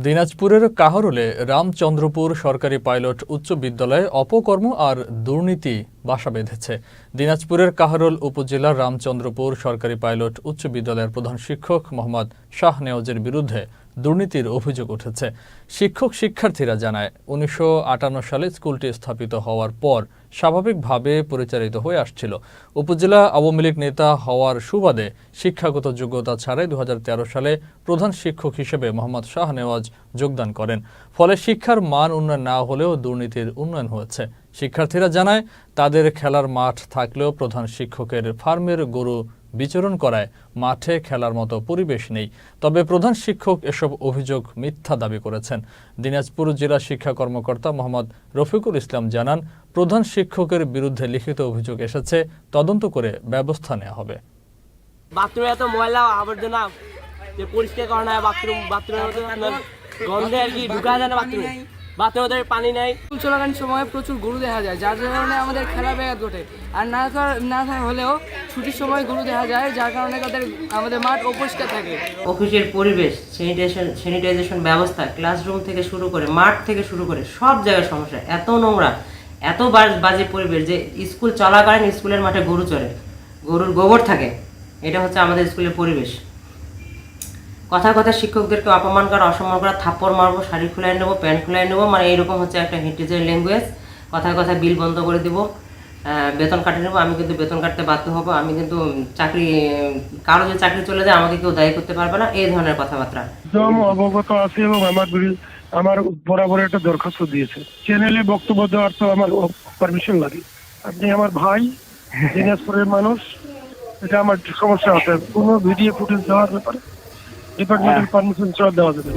দিনাজপুরের কাহরোলে রামচন্দ্রপুর সরকারি পাইলট উচ্চ বিদ্যালয়ে অপকর্ম আর দুর্নীতি বাসা বেঁধেছে। দিনাজপুরের কাহরোল উপজেলার রামচন্দ্রপুর সরকারি পাইলট উচ্চ বিদ্যালয়ের প্রধান শিক্ষক মোহাম্মদ শাহ নেওয়াজের বিরুদ্ধে দুর্নীতির অভিযোগ উঠেছে। শিক্ষার্থীরা জানায়, ১৯৫৮ সালে স্কুলটি স্থাপিত হওয়ার পর স্বাভাবিকভাবে পরিচালিত হয়ে আসছিল। উপজেলা আওয়ামী লীগ নেতা হওয়ার সুবাদে শিক্ষাগত যোগ্যতা ছাড়াই ২০১৩ সালে প্রধান শিক্ষক হিসেবে মোহাম্মদ শাহ নেওয়াজ যোগদান করেন। ফলে শিক্ষার মান উন্নয়ন না হলেও দুর্নীতির উন্নয়ন হয়েছে। শিক্ষার্থীরা জানায়, তাদের খেলার মাঠ থাকলেও প্রধান শিক্ষকের ফার্মের গরু বিচরণ করায় মাঠে খেলার মতো পরিবেশ নেই। তবে প্রধান শিক্ষক এসব অভিযোগ মিথ্যা দাবি করেছেন। দিনাজপুর জেলা শিক্ষা কর্মকর্তা মোহাম্মদ রফিকুল ইসলাম জানান, প্রধান শিক্ষকের বিরুদ্ধে লিখিত অভিযোগ এসেছে, তদন্ত করে ব্যবস্থা নেওয়া হবে। বাথরুমে এত ময়লা আবর্জনা যে পরিষ্কার করা হয়, বাথরুমের মধ্যে আপনার গন্ধে আর কি ঢুকা যায় না, বাথরুমে পানি নেই। স্কুল চলাকালীন সময়ে প্রচুর গরু দেখা যায়, যার কারণে আমাদের খেলা ব্যাঘাত ঘটে। আর না হলেও ছুটির সময় গরু দেখা যায়, যার কারণে আমাদের মাঠ অপরিষ্কার থাকে। অফিসের পরিবেশ, স্যানিটাইজেশন ব্যবস্থা, ক্লাসরুম থেকে শুরু করে মাঠ থেকে শুরু করে সব জায়গায় সমস্যা। এত নোংরা, এত বাজে পরিবেশ যে স্কুল চলাকালীন স্কুলের মাঠে গরু চড়ে, গরুর গোবর থাকে। এটা হচ্ছে আমাদের স্কুলের পরিবেশ। কথায় কথায় শিক্ষকদেরকে অপমান করা, অসম্মান করা, থাপ্পড় মারবো, শাড়ি খুলাই নেবো, প্যান্ট খুলাই নেবো, মানে এইরকম হচ্ছে একটা হিটিজের ল্যাঙ্গুয়েজ। কথায় কথায় বিল বন্ধ করে দিব, বেতন কাটে নেবো। আমি কিন্তু বেতন কাটতে বাধ্য হবো। আমি কিন্তু কারো যে চাকরি চলে যায় আমাকে কেউ দায়ী করতে পারবে না, এই ধরনের কথাবার্তা। অবগত আছে এবং আমার বরাবর একটা দরখাস্ত দিয়েছে। চ্যানেলে বক্তব্য দেওয়ার তো আমার পারমিশন লাগে। আপনি আমার ভাই, দিনাজপুরের মানুষ, এটা আমার সমস্যা আছে। কোনো ভিডিও ফুটেজ দেওয়ার ব্যাপারে ডিপার্টমেন্টের পারমিশন দেওয়া যাবে।